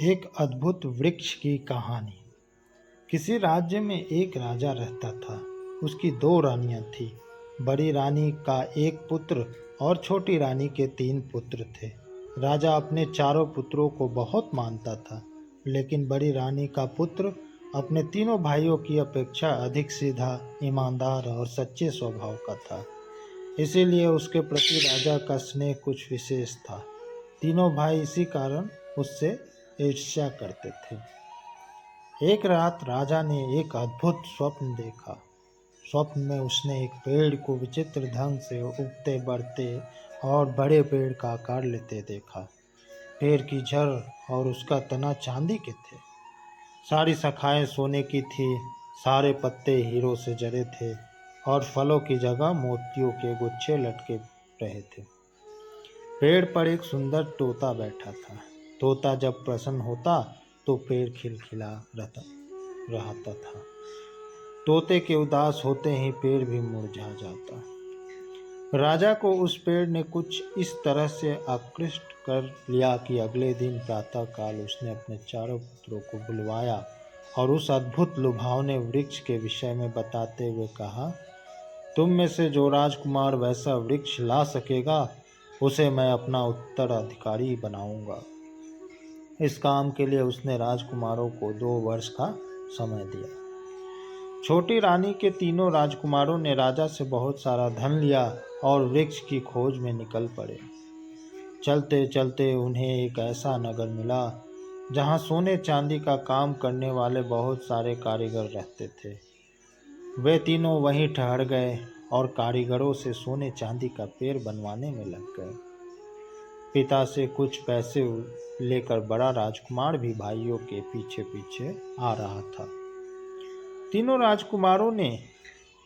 एक अद्भुत वृक्ष की कहानी। किसी राज्य में एक राजा रहता था। उसकी दो रानियां थीं। बड़ी रानी का एक पुत्र और छोटी रानी के 3 पुत्र थे। राजा अपने चारों पुत्रों को बहुत मानता था, लेकिन बड़ी रानी का पुत्र अपने तीनों भाइयों की अपेक्षा अधिक सीधा, ईमानदार और सच्चे स्वभाव का था। इसीलिए उसके प्रति राजा का स्नेह कुछ विशेष था। तीनों भाई इसी कारण उससे ईर्ष्या करते थे। एक रात राजा ने एक अद्भुत स्वप्न देखा। स्वप्न में उसने एक पेड़ को विचित्र ढंग से उगते, बढ़ते और बड़े पेड़ का आकार लेते देखा। पेड़ की जड़ और उसका तना चांदी के थे, सारी शाखाएं सोने की थी, सारे पत्ते हीरों से जड़े थे और फलों की जगह मोतियों के गुच्छे लटके रहे थे। पेड़ पर एक सुंदर तोता बैठा था। तोता जब प्रसन्न होता तो पेड़ खिलखिला रहता था। तोते के उदास होते ही पेड़ भी मुरझा जाता। राजा को उस पेड़ ने कुछ इस तरह से आकृष्ट कर लिया कि अगले दिन प्रातः काल उसने अपने चारों पुत्रों को बुलवाया और उस अद्भुत लुभावने वृक्ष के विषय में बताते हुए कहा, तुम में से जो राजकुमार वैसा वृक्ष ला सकेगा उसे मैं अपना उत्तराधिकारी बनाऊंगा। इस काम के लिए उसने राजकुमारों को 2 वर्ष का समय दिया। छोटी रानी के तीनों राजकुमारों ने राजा से बहुत सारा धन लिया और वृक्ष की खोज में निकल पड़े। चलते चलते उन्हें एक ऐसा नगर मिला जहां सोने चांदी का काम करने वाले बहुत सारे कारीगर रहते थे। वे तीनों वहीं ठहर गए और कारीगरों से सोने चांदी का पेड़ बनवाने में लग गए। पिता से कुछ पैसे लेकर बड़ा राजकुमार भी भाइयों के पीछे पीछे आ रहा था। तीनों राजकुमारों ने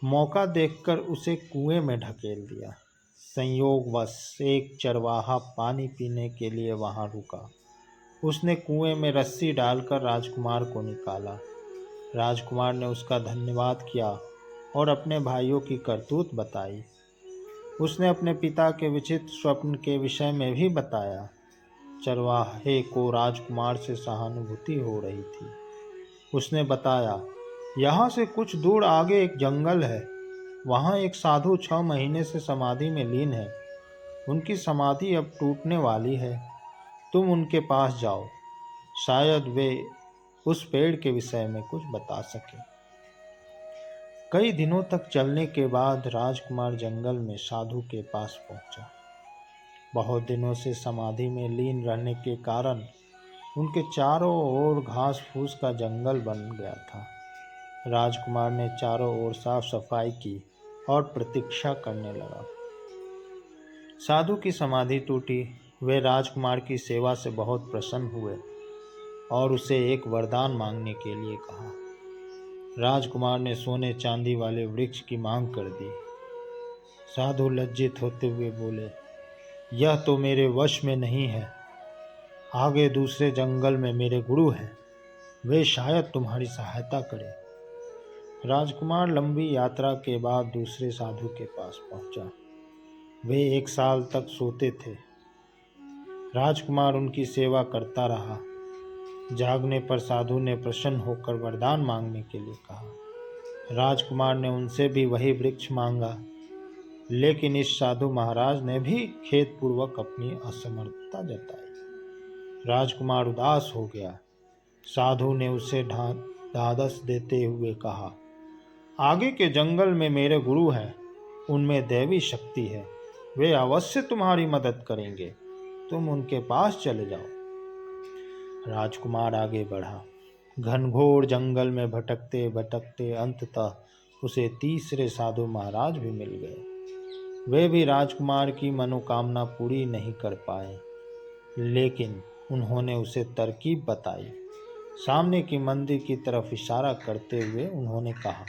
मौका देखकर उसे कुएं में ढकेल दिया। संयोगवश एक चरवाहा पानी पीने के लिए वहां रुका। उसने कुएं में रस्सी डालकर राजकुमार को निकाला। राजकुमार ने उसका धन्यवाद किया और अपने भाइयों की करतूत बताई। उसने अपने पिता के विचित्र स्वप्न के विषय में भी बताया। चरवाहे को राजकुमार से सहानुभूति हो रही थी। उसने बताया, यहाँ से कुछ दूर आगे एक जंगल है। वहाँ एक साधु 6 महीने से समाधि में लीन है। उनकी समाधि अब टूटने वाली है। तुम उनके पास जाओ, शायद वे उस पेड़ के विषय में कुछ बता सके। कई दिनों तक चलने के बाद राजकुमार जंगल में साधु के पास पहुंचा। बहुत दिनों से समाधि में लीन रहने के कारण उनके चारों ओर घास फूस का जंगल बन गया था। राजकुमार ने चारों ओर साफ सफाई की और प्रतीक्षा करने लगा। साधु की समाधि टूटी। वे राजकुमार की सेवा से बहुत प्रसन्न हुए और उसे एक वरदान मांगने के लिए कहा। राजकुमार ने सोने चांदी वाले वृक्ष की मांग कर दी। साधु लज्जित होते हुए बोले, यह तो मेरे वश में नहीं है। आगे दूसरे जंगल में मेरे गुरु हैं, वे शायद तुम्हारी सहायता करें। राजकुमार लंबी यात्रा के बाद दूसरे साधु के पास पहुंचा। वे 1 साल तक सोते थे। राजकुमार उनकी सेवा करता रहा। जागने पर साधु ने प्रसन्न होकर वरदान मांगने के लिए कहा। राजकुमार ने उनसे भी वही वृक्ष मांगा, लेकिन इस साधु महाराज ने भी खेदपूर्वक अपनी असमर्थता जताई। राजकुमार उदास हो गया। साधु ने उसे ढांढस देते हुए कहा, आगे के जंगल में मेरे गुरु हैं, उनमें दैवी शक्ति है, वे अवश्य तुम्हारी मदद करेंगे, तुम उनके पास चले जाओ। राजकुमार आगे बढ़ा। घनघोर जंगल में भटकते भटकते अंततः उसे तीसरे साधु महाराज भी मिल गए। वे भी राजकुमार की मनोकामना पूरी नहीं कर पाए, लेकिन उन्होंने उसे तरकीब बताई। सामने की मंदिर की तरफ इशारा करते हुए उन्होंने कहा,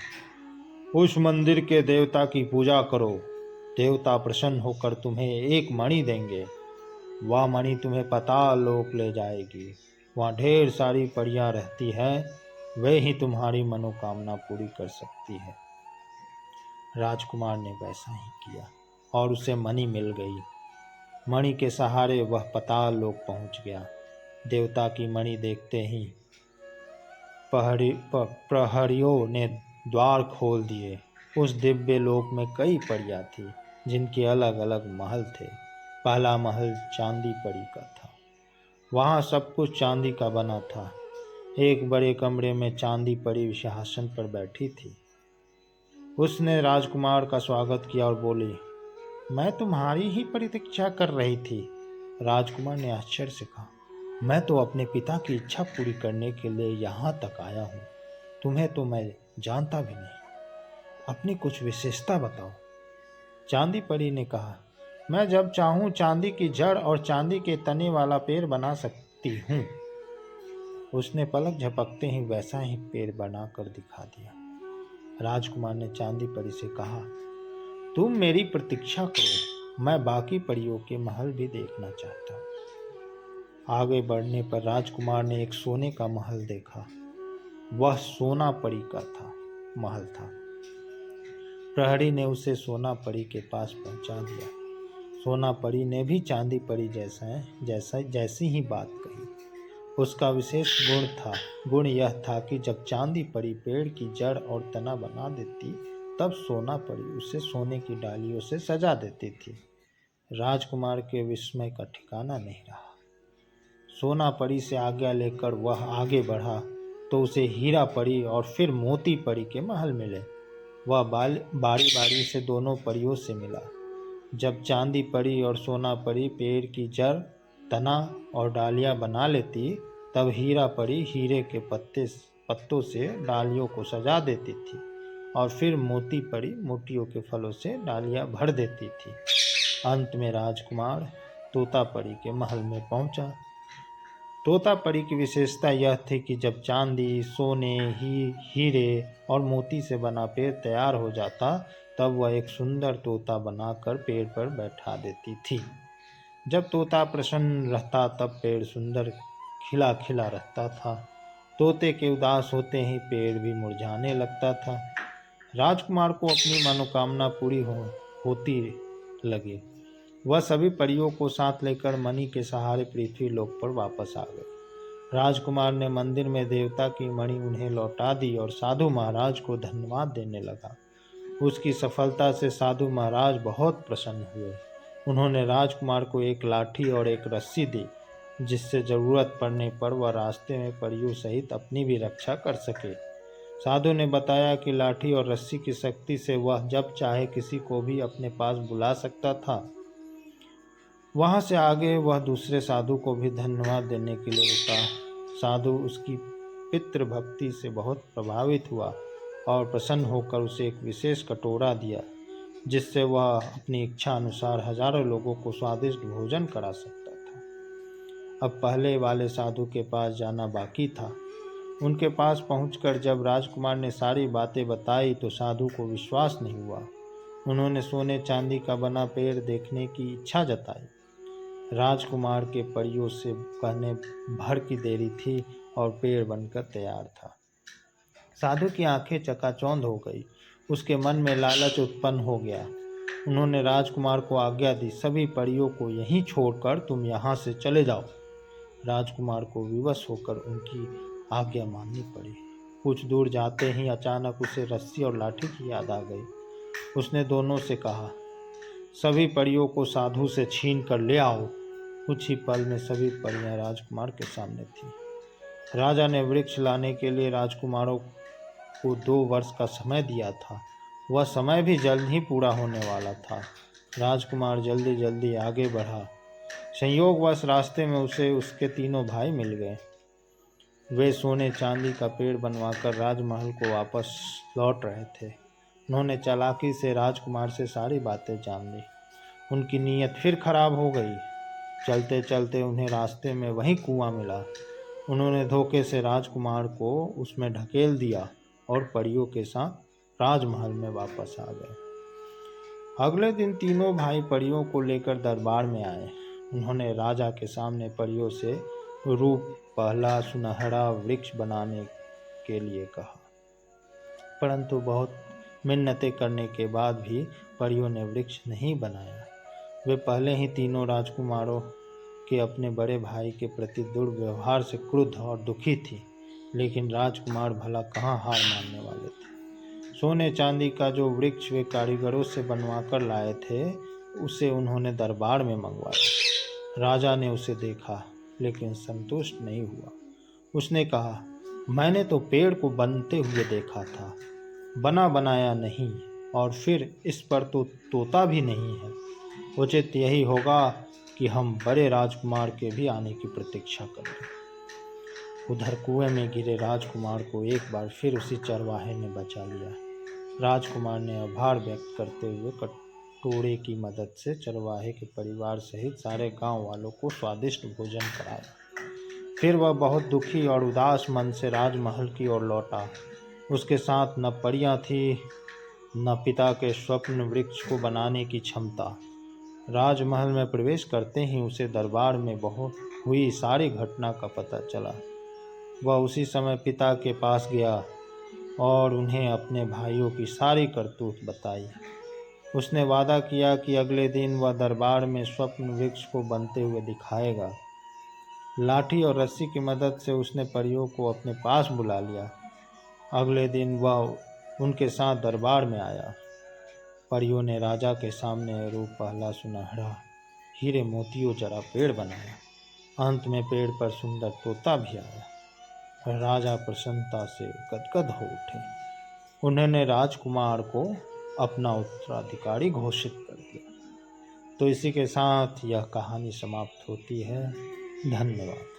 उस मंदिर के देवता की पूजा करो। देवता प्रसन्न होकर तुम्हें एक मणि देंगे। वह मणि तुम्हें पाताल लोक ले जाएगी। वहाँ ढेर सारी परियां रहती हैं, वे ही तुम्हारी मनोकामना पूरी कर सकती है। राजकुमार ने वैसा ही किया और उसे मणि मिल गई। मणि के सहारे वह पाताल लोक पहुंच गया। देवता की मणि देखते ही प्रहरियों ने द्वार खोल दिए। उस दिव्य लोक में कई परियां थी जिनके अलग अलग महल थे। पहला महल चांदी परी का था। वहाँ सब कुछ चांदी का बना था। एक बड़े कमरे में चांदी परी सिंहासन पर बैठी थी। उसने राजकुमार का स्वागत किया और बोली, मैं तुम्हारी ही प्रतीक्षा कर रही थी। राजकुमार ने आश्चर्य से कहा, मैं तो अपने पिता की इच्छा पूरी करने के लिए यहाँ तक आया हूँ। तुम्हें तो मैं जानता भी नहीं। अपनी कुछ विशेषता बताओ। चांदी परी ने कहा, मैं जब चाहूँ चांदी की जड़ और चांदी के तने वाला पेड़ बना सकती हूँ। उसने पलक झपकते ही वैसा ही पेड़ बनाकर दिखा दिया। राजकुमार ने चांदी परी से कहा, तुम मेरी प्रतीक्षा करो, मैं बाकी परियों के महल भी देखना चाहता हूँ। आगे बढ़ने पर राजकुमार ने एक सोने का महल देखा। वह सोना परी का महल था। प्रहरी ने उसे सोना परी के पास पहुंचा दिया। सोना परी ने भी चांदी परी जैसी ही बात कही। उसका विशेष गुण यह था कि जब चांदी परी पेड़ की जड़ और तना बना देती, तब सोना परी उसे सोने की डालियों से सजा देती थी। राजकुमार के विस्मय का ठिकाना नहीं रहा। सोना परी से आज्ञा लेकर वह आगे बढ़ा तो उसे हीरा परी और फिर मोती परी के महल मिले। वह बारी बारी से दोनों परियों से मिला। जब चांदी परी और सोना परी पेड़ की जड़, तना और डालियां बना लेती, तब हीरा परी हीरे के पत्तों से डालियों को सजा देती थी और फिर मोती परी मोतियों के फलों से डालियां भर देती थी। अंत में राजकुमार तोता परी के महल में पहुंचा। तोता परी की विशेषता यह थी कि जब चांदी, सोने, हीरे और मोती से बना पेड़ तैयार हो जाता, तब वह एक सुंदर तोता बनाकर पेड़ पर बैठा देती थी। जब तोता प्रसन्न रहता, तब पेड़ सुंदर खिला खिला रहता था। तोते के उदास होते ही पेड़ भी मुरझाने लगता था। राजकुमार को अपनी मनोकामना पूरी होती लगी। वह सभी परियों को साथ लेकर मणि के सहारे पृथ्वी लोक पर वापस आ गए। राजकुमार ने मंदिर में देवता की मणि उन्हें लौटा दी और साधु महाराज को धन्यवाद देने लगा। उसकी सफलता से साधु महाराज बहुत प्रसन्न हुए। उन्होंने राजकुमार को एक लाठी और एक रस्सी दी, जिससे जरूरत पड़ने पर वह रास्ते में परियों सहित अपनी भी रक्षा कर सके। साधु ने बताया कि लाठी और रस्सी की शक्ति से वह जब चाहे किसी को भी अपने पास बुला सकता था। वहां से आगे वह दूसरे साधु को भी धन्यवाद देने के लिए रुका। साधु उसकी पितृभक्ति से बहुत प्रभावित हुआ और प्रसन्न होकर उसे एक विशेष कटोरा दिया, जिससे वह अपनी इच्छा अनुसार हजारों लोगों को स्वादिष्ट भोजन करा सकता था। अब पहले वाले साधु के पास जाना बाकी था। उनके पास पहुंचकर जब राजकुमार ने सारी बातें बताई तो साधु को विश्वास नहीं हुआ। उन्होंने सोने चांदी का बना पेड़ देखने की इच्छा जताई। राजकुमार के परियों से कहने भर की देरी थी और पेड़ बनकर तैयार था। साधु की आंखें चकाचौंध हो गई। उसके मन में लालच उत्पन्न हो गया। उन्होंने राजकुमार को आज्ञा दी, सभी परियों को यहीं छोड़कर तुम यहाँ से चले जाओ। राजकुमार को विवश होकर उनकी आज्ञा माननी पड़ी। कुछ दूर जाते ही अचानक उसे रस्सी और लाठी की याद आ गई। उसने दोनों से कहा, सभी परियों को साधु से छीन कर ले आओ। कुछ ही पल में सभी परियां राजकुमार के सामने थी। राजा ने वृक्ष लाने के लिए राजकुमारों को 2 वर्ष का समय दिया था। वह समय भी जल्द ही पूरा होने वाला था। राजकुमार जल्दी जल्दी आगे बढ़ा। संयोगवश रास्ते में उसे उसके 3 भाई मिल गए। वे सोने चांदी का पेड़ बनवाकर राजमहल को वापस लौट रहे थे। उन्होंने चालाकी से राजकुमार से सारी बातें जान ली। उनकी नीयत फिर खराब हो गई। चलते चलते उन्हें रास्ते में वही कुआं मिला। उन्होंने धोखे से राजकुमार को उसमें ढकेल दिया और परियों के साथ राजमहल में वापस आ गए। अगले दिन तीनों भाई परियों को लेकर दरबार में आए। उन्होंने राजा के सामने परियों से रूप पहला सुनहरा वृक्ष बनाने के लिए कहा, परंतु बहुत मिन्नतें करने के बाद भी परियों ने वृक्ष नहीं बनाया। वे पहले ही तीनों राजकुमारों कि अपने बड़े भाई के प्रति दुर्व्यवहार से क्रुद्ध और दुखी थी, लेकिन राजकुमार भला कहाँ हार मानने वाले थे। सोने चांदी का जो वृक्ष वे कारीगरों से बनवा कर लाए थे, उसे उन्होंने दरबार में मंगवाया। राजा ने उसे देखा, लेकिन संतुष्ट नहीं हुआ। उसने कहा, मैंने तो पेड़ को बनते हुए देखा था, बना बनाया नहीं, और फिर इस पर तो तोता भी नहीं है। उचित यही होगा कि हम बड़े राजकुमार के भी आने की प्रतीक्षा करें। उधर कुएं में गिरे राजकुमार को एक बार फिर उसी चरवाहे ने बचा लिया। राजकुमार ने आभार व्यक्त करते हुए कटोरे की मदद से चरवाहे के परिवार सहित सारे गांव वालों को स्वादिष्ट भोजन कराया। फिर वह बहुत दुखी और उदास मन से राजमहल की ओर लौटा। उसके साथ न परियां थी, न पिता के स्वप्न वृक्ष को बनाने की क्षमता। राजमहल में प्रवेश करते ही उसे दरबार में बहुत हुई सारी घटना का पता चला। वह उसी समय पिता के पास गया और उन्हें अपने भाइयों की सारी करतूत बताई। उसने वादा किया कि अगले दिन वह दरबार में स्वप्न वृक्ष को बनते हुए दिखाएगा। लाठी और रस्सी की मदद से उसने परियों को अपने पास बुला लिया। अगले दिन वह उनके साथ दरबार में आया। परियों ने राजा के सामने रूप पहला सुनहरा हीरे मोतियों जरा पेड़ बनाया। अंत में पेड़ पर सुंदर तोता भी आया। राजा प्रसन्नता से गदगद हो उठे। उन्होंने राजकुमार को अपना उत्तराधिकारी घोषित कर दिया। तो इसी के साथ यह कहानी समाप्त होती है। धन्यवाद।